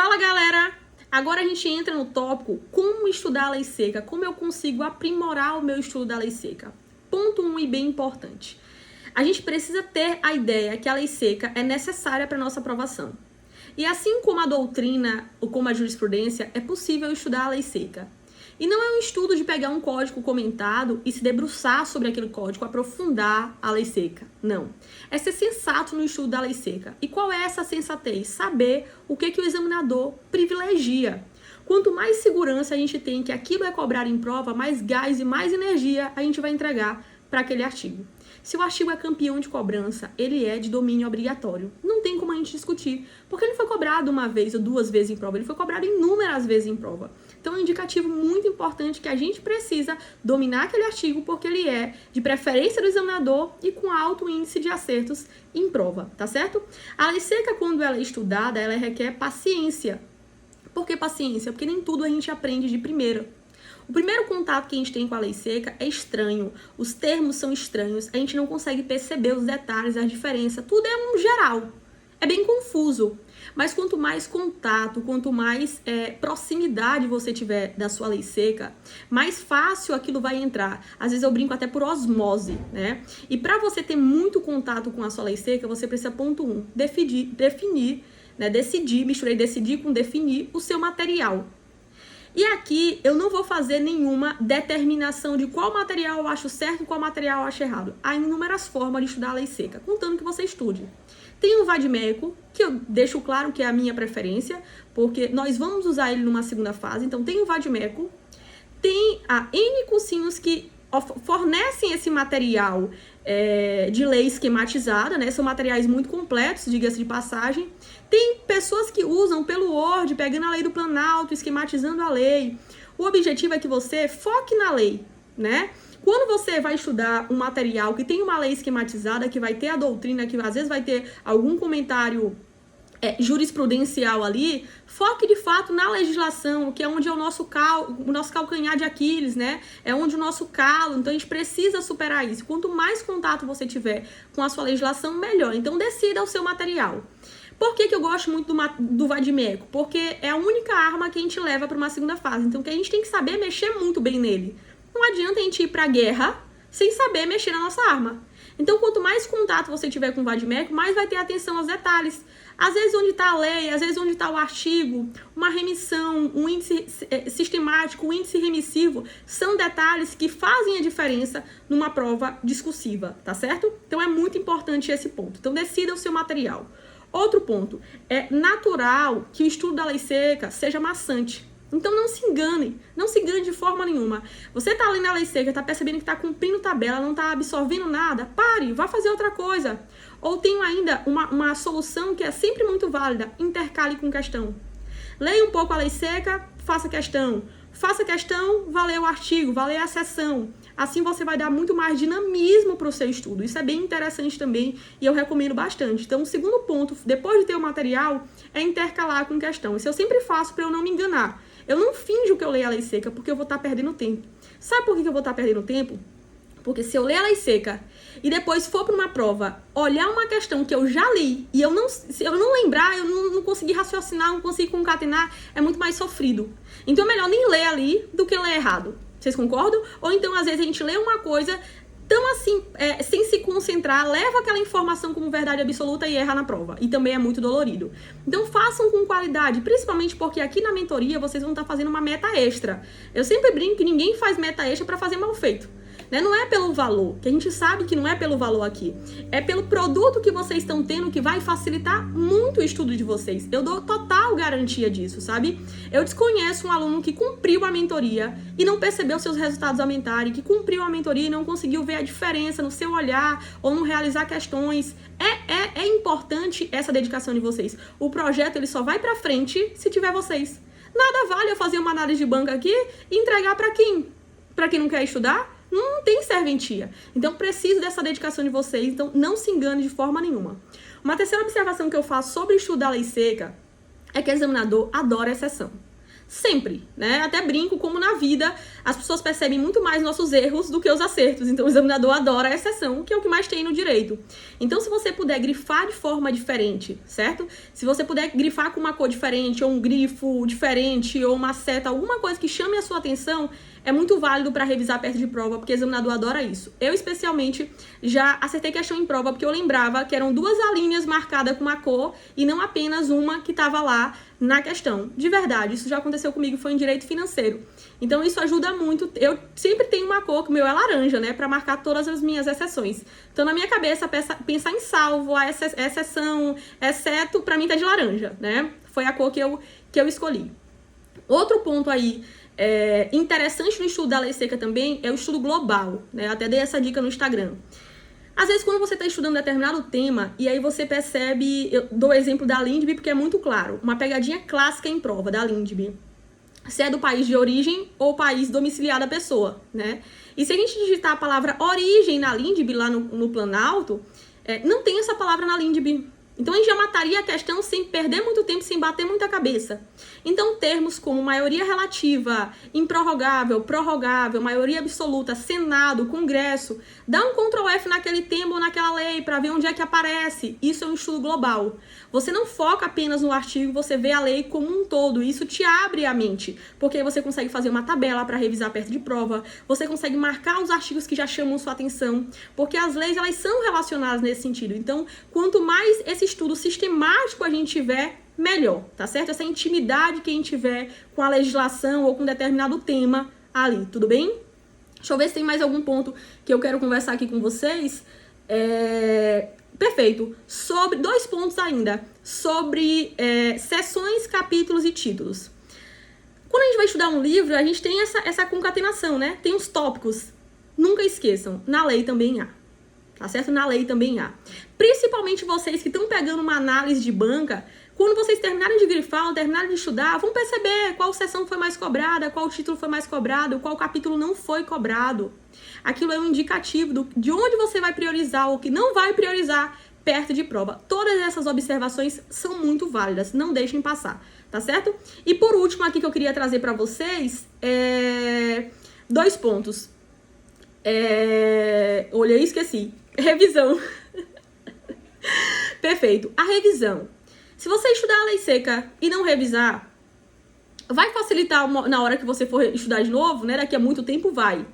Fala, galera! Agora a gente entra no tópico como estudar a lei seca, como eu consigo aprimorar o meu estudo da lei seca. Ponto 1 e bem importante. A gente precisa ter a ideia que a lei seca é necessária para nossa aprovação. E assim como a doutrina ou como a jurisprudência, é possível estudar a lei seca. E não é um estudo de pegar um código comentado e se debruçar sobre aquele código, aprofundar a lei seca. Não. É ser sensato no estudo da lei seca. E qual é essa sensatez? Saber o que o examinador privilegia. Quanto mais segurança a gente tem que aquilo é cobrado em prova, mais gás e mais energia a gente vai entregar para aquele artigo. Se o artigo é campeão de cobrança, ele é de domínio obrigatório. Não tem como a gente discutir, porque ele foi cobrado uma vez ou duas vezes em prova, ele foi cobrado inúmeras vezes em prova. Então é um indicativo muito importante que a gente precisa dominar aquele artigo, porque ele é de preferência do examinador e com alto índice de acertos em prova, tá certo? A lei seca, quando ela é estudada, ela requer paciência. Por que paciência? Porque nem tudo a gente aprende de primeira. O primeiro contato que a gente tem com a lei seca é estranho, os termos são estranhos, a gente não consegue perceber os detalhes, a diferença, tudo é um geral, é bem confuso. Mas quanto mais contato, quanto mais proximidade você tiver da sua lei seca, mais fácil aquilo vai entrar. Às vezes eu brinco até por osmose, né? E para você ter muito contato com a sua lei seca, você precisa, ponto 1, definir, né? Misturei decidir com definir o seu material. E aqui eu não vou fazer nenhuma determinação de qual material eu acho certo e qual material eu acho errado. Há inúmeras formas de estudar a lei seca, contanto que você estude. Tem o vade-mecum, que eu deixo claro que é a minha preferência, porque nós vamos usar ele numa segunda fase. Então tem o vade-mecum, tem a N cursinhos que fornecem esse material de lei esquematizada, né? São materiais muito completos, diga-se de passagem. Tem pessoas que usam pelo Word, pegando a lei do Planalto, esquematizando a lei. O objetivo é que você foque na lei, né? Quando você vai estudar um material que tem uma lei esquematizada, que vai ter a doutrina, que às vezes vai ter algum comentário jurisprudencial ali, foque de fato na legislação, que é onde é o nosso calcanhar de Aquiles, né? É onde o nosso calo, então a gente precisa superar isso. Quanto mais contato você tiver com a sua legislação, melhor. Então decida o seu material. Por que eu gosto muito do vade-mecum? Porque é a única arma que a gente leva para uma segunda fase. Então que a gente tem que saber mexer muito bem nele. Não adianta a gente ir para a guerra sem saber mexer na nossa arma. Então, quanto mais contato você tiver com o vade-mecum, mais vai ter atenção aos detalhes. Às vezes onde está a lei, às vezes onde está o artigo, uma remissão, um índice sistemático, um índice remissivo, são detalhes que fazem a diferença numa prova discursiva, tá certo? Então é muito importante esse ponto. Então decida o seu material. Outro ponto, é natural que o estudo da lei seca seja maçante. Então não se engane de forma nenhuma. Você tá ali na lei seca, tá percebendo que tá cumprindo tabela, não tá absorvendo nada, pare, vá fazer outra coisa. Ou tenho ainda uma solução que é sempre muito válida, intercale com questão. Leia um pouco a lei seca, faça questão, vá ler o artigo, vá ler a seção. Assim você vai dar muito mais dinamismo para o seu estudo. Isso é bem interessante também e eu recomendo bastante. Então, o segundo ponto, depois de ter o material, é intercalar com questão. Isso eu sempre faço para eu não me enganar. Eu não finjo que eu leio a lei seca porque eu vou estar perdendo tempo. Sabe por que eu vou estar perdendo tempo? Porque se eu ler a lei seca e depois for para uma prova, olhar uma questão que eu já li e se eu não lembrar, eu não conseguir raciocinar, não conseguir concatenar, é muito mais sofrido. Então é melhor nem ler ali do que ler errado. Vocês concordam? Ou então, às vezes, a gente lê uma coisa tão assim, sem se concentrar, leva aquela informação como verdade absoluta e erra na prova. E também é muito dolorido. Então, façam com qualidade, principalmente porque aqui na mentoria vocês vão estar fazendo uma meta extra. Eu sempre brinco que ninguém faz meta extra para fazer mal feito. Né? Não é pelo valor, que a gente sabe que não é pelo valor aqui. É pelo produto que vocês estão tendo que vai facilitar muito o estudo de vocês. Eu dou total garantia disso, sabe? Eu desconheço um aluno que cumpriu a mentoria e não percebeu seus resultados aumentarem, que cumpriu a mentoria e não conseguiu ver a diferença no seu olhar ou no realizar questões. É importante essa dedicação de vocês. O projeto ele só vai pra frente se tiver vocês. Nada vale eu fazer uma análise de banco aqui e entregar pra quem? Pra quem não quer estudar? Não tem serventia. Então, preciso dessa dedicação de vocês. Então, não se engane de forma nenhuma. Uma terceira observação que eu faço sobre o estudo da lei seca é que o examinador adora exceção. Sempre, né? Até brinco como na vida as pessoas percebem muito mais nossos erros do que os acertos. Então o examinador adora a exceção, que é o que mais tem no direito. Então se você puder grifar de forma diferente, certo? Se você puder grifar com uma cor diferente, ou um grifo diferente, ou uma seta, alguma coisa que chame a sua atenção, é muito válido para revisar perto de prova, porque o examinador adora isso. Eu, especialmente, já acertei questão em prova, porque eu lembrava que eram 2 alíneas marcadas com uma cor e não apenas uma que estava lá na questão. De verdade, isso já aconteceu comigo, foi em direito financeiro. Então, isso ajuda muito. Eu sempre tenho uma cor, que o meu é laranja, né, para marcar todas as minhas exceções. Então, na minha cabeça, pensar em salvo, a exceção, exceto, para mim tá de laranja, né? Foi a cor que eu escolhi. Outro ponto aí interessante no estudo da lei seca também é o estudo global, né? Eu até dei essa dica no Instagram. Às vezes, quando você está estudando determinado tema, e aí você percebe, eu dou o exemplo da Lindbe porque é muito claro, uma pegadinha clássica em prova da Lindbe. Se é do país de origem ou país domiciliar da pessoa, né? E se a gente digitar a palavra origem na Lindbe, lá no Planalto, não tem essa palavra na Lindbe. Então, a gente já mataria a questão sem perder muito tempo, sem bater muita cabeça. Então, termos como maioria relativa, improrrogável, prorrogável, maioria absoluta, Senado, Congresso, dá um Ctrl F naquele tema ou naquela lei para ver onde é que aparece. Isso é um estudo global. Você não foca apenas no artigo, você vê a lei como um todo. Isso te abre a mente, porque aí você consegue fazer uma tabela para revisar perto de prova, você consegue marcar os artigos que já chamam sua atenção, porque as leis, elas são relacionadas nesse sentido. Então, quanto mais esse estudo sistemático a gente tiver, melhor, tá certo? Essa intimidade que a gente tiver com a legislação ou com determinado tema ali, tudo bem? Deixa eu ver se tem mais algum ponto que eu quero conversar aqui com vocês. Perfeito. Sobre 2 pontos ainda, sobre seções, capítulos e títulos. Quando a gente vai estudar um livro, a gente tem essa concatenação, né? Tem os tópicos. Nunca esqueçam, na lei também há. Tá certo? Na lei também há. Principalmente vocês que estão pegando uma análise de banca, quando vocês terminarem de grifar, terminarem de estudar, vão perceber qual seção foi mais cobrada, qual título foi mais cobrado, qual capítulo não foi cobrado. Aquilo é um indicativo de onde você vai priorizar ou que não vai priorizar perto de prova. Todas essas observações são muito válidas, não deixem passar, tá certo? E por último aqui que eu queria trazer para vocês, 2 pontos. Olhei e esqueci. Revisão. Perfeito. A revisão. Se você estudar a lei seca e não revisar, vai facilitar na hora que você for estudar de novo, né? Daqui a muito tempo vai.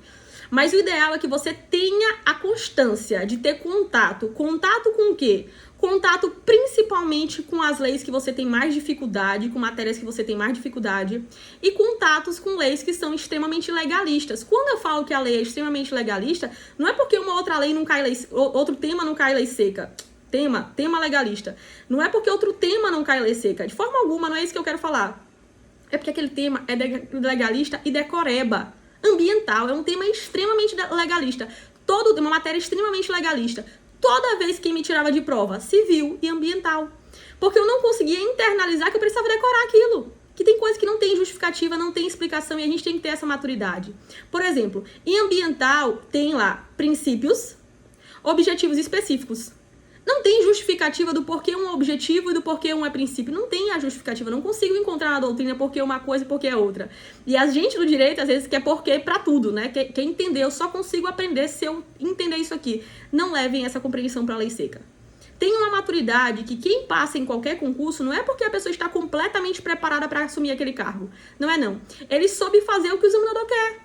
Mas o ideal é que você tenha a constância de ter contato. Contato com o quê? Contato principalmente com as leis que você tem mais dificuldade, com matérias que você tem mais dificuldade, e contatos com leis que são extremamente legalistas. Quando eu falo que a lei é extremamente legalista, não é porque uma outra lei não cai lei, outro tema não cai lei seca. Tema legalista. Não é porque outro tema não cai lei seca. De forma alguma, não é isso que eu quero falar. É porque aquele tema é legalista e decoreba. Ambiental é um tema extremamente legalista. Uma matéria extremamente legalista. Toda vez que me tirava de prova, civil e ambiental. Porque eu não conseguia internalizar que eu precisava decorar aquilo. Que tem coisas que não tem justificativa, não tem explicação e a gente tem que ter essa maturidade. Por exemplo, em ambiental tem lá princípios, objetivos específicos. Não tem justificativa do porquê um é objetivo e do porquê um é princípio. Não tem a justificativa. Não consigo encontrar na doutrina porquê uma coisa e porquê é outra. E a gente do direito, às vezes, quer porquê pra tudo, né? Quer entender. Eu só consigo aprender se eu entender isso aqui. Não levem essa compreensão pra lei seca. Tem uma maturidade que quem passa em qualquer concurso não é porque a pessoa está completamente preparada para assumir aquele cargo. Não é, não. Ele soube fazer o que o examinador quer.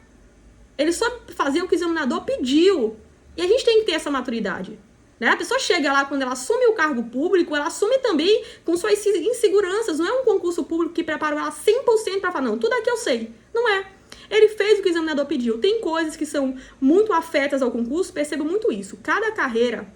Ele soube fazer o que o examinador pediu. E a gente tem que ter essa maturidade. A pessoa chega lá, quando ela assume o cargo público, ela assume também com suas inseguranças. Não é um concurso público que preparou ela 100% para falar, não, tudo aqui eu sei. Não é. Ele fez o que o examinador pediu. Tem coisas que são muito afetas ao concurso, percebo muito isso. Cada carreira,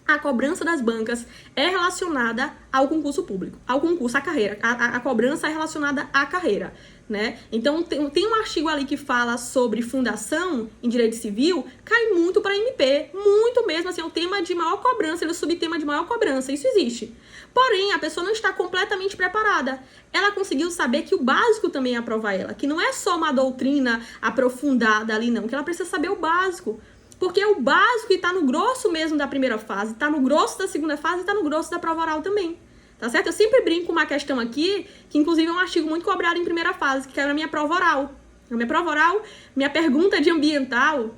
a cobrança das bancas é relacionada ao concurso público, ao concurso, à carreira. A cobrança é relacionada à carreira, né? Então, tem um artigo ali que fala sobre fundação em direito civil, cai muito para MP, muito mesmo, assim, é o tema de maior cobrança, ele é o subtema de maior cobrança, isso existe. Porém, a pessoa não está completamente preparada. Ela conseguiu saber que o básico também aprova ela, que não é só uma doutrina aprofundada ali, não, que ela precisa saber o básico. Porque é o básico que está no grosso mesmo da primeira fase, está no grosso da segunda fase e está no grosso da prova oral também. tá certo? Eu sempre brinco com uma questão aqui, que inclusive é um artigo muito cobrado em primeira fase, que era a minha prova oral. A minha prova oral, minha pergunta de ambiental,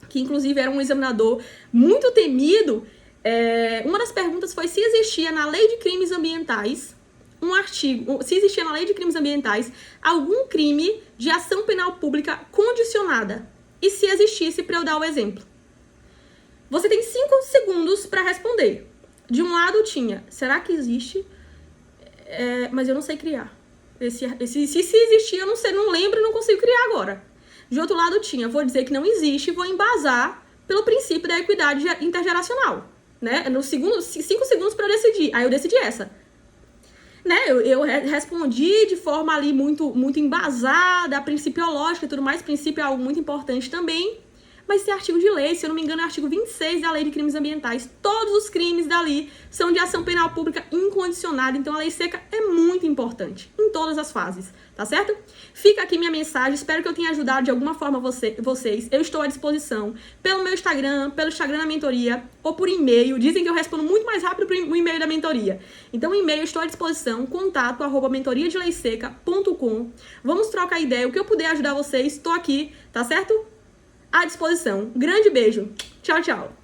que inclusive era um examinador muito temido, uma das perguntas foi se existia na lei de crimes ambientais um artigo, se existia na lei de crimes ambientais algum crime de ação penal pública condicionada. E se existisse, para eu dar o exemplo. Você tem 5 segundos para responder. De um lado tinha, será que existe? Mas eu não sei criar. Se existir, eu não sei, não lembro e não consigo criar agora. De outro lado tinha, vou dizer que não existe e vou embasar pelo princípio da equidade intergeracional. Né? Nos 5 segundos para eu decidir. Aí eu decidi essa. Né? Eu respondi de forma ali muito embasada, principiológica e tudo mais. Princípio é algo muito importante também. Mas esse artigo de lei, se eu não me engano, é o artigo 26 da Lei de Crimes Ambientais. Todos os crimes dali são de ação penal pública incondicionada. Então, a lei seca é muito importante em todas as fases, tá certo? Fica aqui minha mensagem. Espero que eu tenha ajudado de alguma forma vocês. Eu estou à disposição pelo meu Instagram, pelo Instagram da mentoria ou por e-mail. Dizem que eu respondo muito mais rápido por e-mail da mentoria. Então, o e-mail estou à disposição, contato@mentoriadeleiseca.com. Vamos trocar ideia. O que eu puder ajudar vocês, estou aqui, tá certo? À disposição. Grande beijo. Tchau, tchau.